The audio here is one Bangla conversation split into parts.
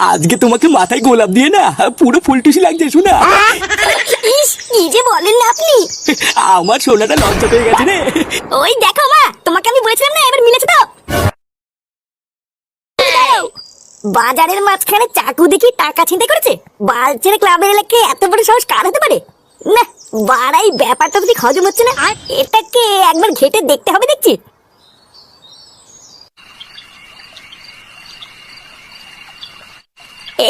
আজকে তোমাকে মাথায় গোলাপ দিয়ে না পুরো ফুলটুসি লাগছে শোনা। ইস, কি যে বলেন না আপনি। আমার সোনাটা লজ্জা পেয়ে গেছে রে। ওই দেখো মা, তোমাকে আমি বলেছিলাম না, এবার মিলেছে তো। বাজারের মাঝখানে চাকু দেখি টাকা ছিনতাই করেছে। বালচের ক্লাবের এলাকায় এত বড় সাহস কার হতে পারে? না, বাড়াই ব্যাপারটা যদি হজম হচ্ছে না, এটাকে একবার ঘেটে দেখতে হবে দেখছি।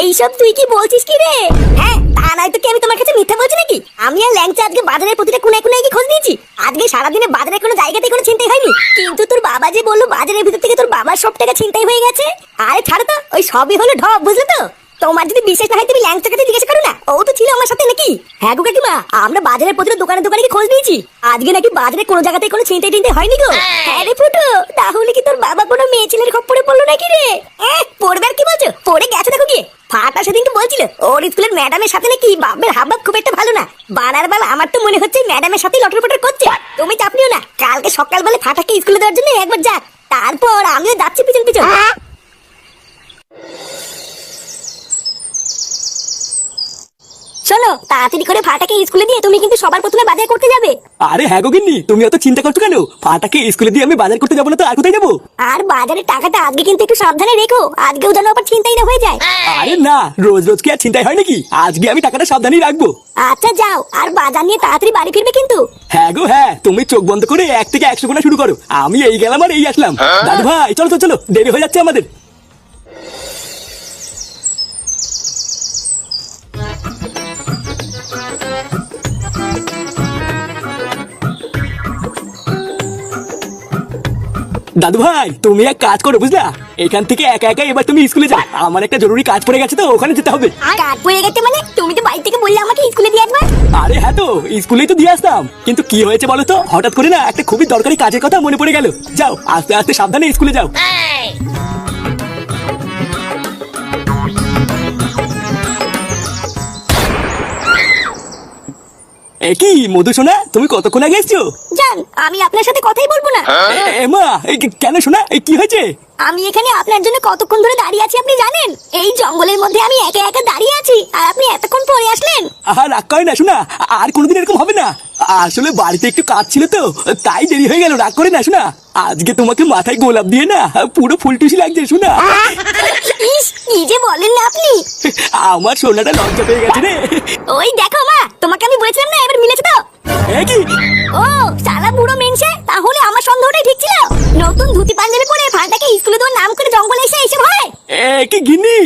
এইসব তুই কি বলছিস কি রে? হ্যাঁ, তা নয় তো কি আমি তোমার কাছে মিথ্যা বলছি নাকি? আমি আর ল্যাংচা আজকে বাজারের প্রতিটা কোনায় কোনায় গিয়ে খোঁজ নিয়েছি। আজকে সারাদিনে বাজারের কোনো জায়গাতে কোনো ছিনতাই হয়নি। কিন্তু তোর বাবা যে বললো বাজারের ভিতর থেকে তোর বাবার সব টাকা ছিনতাই হয়ে গেছে। আরে ছাড়ো তো, ওই সবই হলো ঢপ, বুঝলে তো? তোমার যদি বিশ্বাস না হয় তুমি ল্যাংচার কাছে জিজ্ঞাসা করো না, ও তো ছিল আমার সাথে নাকি। হ্যাঁ গো কাকিমা, আমরা বাজারের প্রতিটা দোকানে দোকানে গিয়ে খোঁজ নিয়েছি। আজকে নাকি বাজারে কোনো জায়গাতে কোনো ছিনতাই টিনতাই হয়নি গো। হ্যাঁ রে ফুটো, তাহলে কি তোর বাবা কোনো মেয়ে ছেলের খপ্পরে পড়লো নাকি রে? পড়বে আর কি বলছো, পড়ে গেছে দেখো গিয়ে। ফাটা সেদিনকে বলছিল ওর স্কুলের ম্যাডামের সাথে নাকি বাপের হাবভাব খুব একটা ভালো না। বানার বেলা আমার তো মনে হচ্ছে ম্যাডামের সাথে লটর পটর করছে। তুমি চাপ নিও না, কালকে সকালবেলা ফাটাকে স্কুলে দেওয়ার জন্য একবার যাক, তারপর আমিও যাচ্ছি পিছন পিছন। শোনো, তাড়াতাড়ি করে ফাটাকে স্কুলে দিয়ে তুমি কিন্তু সবার প্রথমে বাজার করতে যাবে। আরে হ্যাঁ গো গিন্নি, তুমি অত চিন্তা করছো কেন? ফাটাকে স্কুলে দিয়ে আমি বাজার করতে যাবো না তো আর কোথায় যাবো? আর বাজারের টাকাটা আজকে কিন্তু একটু সাবধানে রেখো, আজকেও যেন আবার চিন্তাই না হয়ে যায়। আরে না, রোজ রোজ কি আর চিন্তাই হয় নাকি? আজকে আমি টাকাটা সাবধানেই রাখবো। আচ্ছা যাও, আর বাজার নিয়ে তাড়াতাড়ি বাড়ি ফিরবে কিন্তু। হ্যাঁ গো হ্যাঁ, তুমি চোখ বন্ধ করে 1 থেকে 100 গোনা শুরু করো। আমি এই গেলাম আর এই আসলাম। দাদু ভাই চলো তো, চলো, দেরি হয়ে যাচ্ছে আমাদের। দাদু ভাই তুমি এক কাজ করো বুঝলা, এখান থেকে একা একা এবার তুমি স্কুলে যাও। আমার একটা জরুরি কাজ পড়ে গেছে তো ওখানে যেতে হবে। কাজ পড়ে গেছে মানে? তুমি তো বাড়ি থেকে বললে আমাকে স্কুলে দিয়ে আসবা। আরে হ্যাঁ তো, স্কুলেই তো দিয়ে আসতাম, কিন্তু কি হয়েছে বলো তো, হঠাৎ করে না একটা খুবই দরকারি কাজের কথা মনে পড়ে গেল। যাও আস্তে আস্তে সাবধানে স্কুলে যাও। কি মধু সোনা, তুমি কতক্ষণ আগে এসছো? জান, আমি আপনার সাথে কথাই বলবো না। মা কেন সোনা, কি হয়েছে? আমি এখানে আপনার জন্য কতক্ষণ ধরে দাঁড়িয়ে আছি আপনি জানেন? এই জঙ্গলের মধ্যে আমি একা একা দাঁড়িয়ে আছি, আর আপনি এতক্ষণ পরে আসলেন। রাগ করে না শোনা, আর কোনোদিন এরকম হবে না। আসলে বাড়িতে একটু কাজ ছিল তো, তাই দেরি হয়ে গেল। রাগ করে না শোনা, আজকে তোমাকে মাথায় গোলাপ দিয়ে না পুরো ফুলটুসি লাগছে শোনা। ইস, কি যে বলেন না আপনি। আমার সোনাটা লজ্জা পেয়ে গেছে রে। ওই দেখো মা, তোমাকে আমি বলেছিলাম না, এবার মিলেছে তো। কি? ও সালা বুড়ো মেনসে, তাহলে আমার সন্দেহটাই ঠিক ছিল। নতুন ধুতি পাঞ্জাবি পরে ফাটাকে স্কুলে দেওয়ার নাম করে জঙ্গলে এসে এইসব হয়। কি গিন্নি,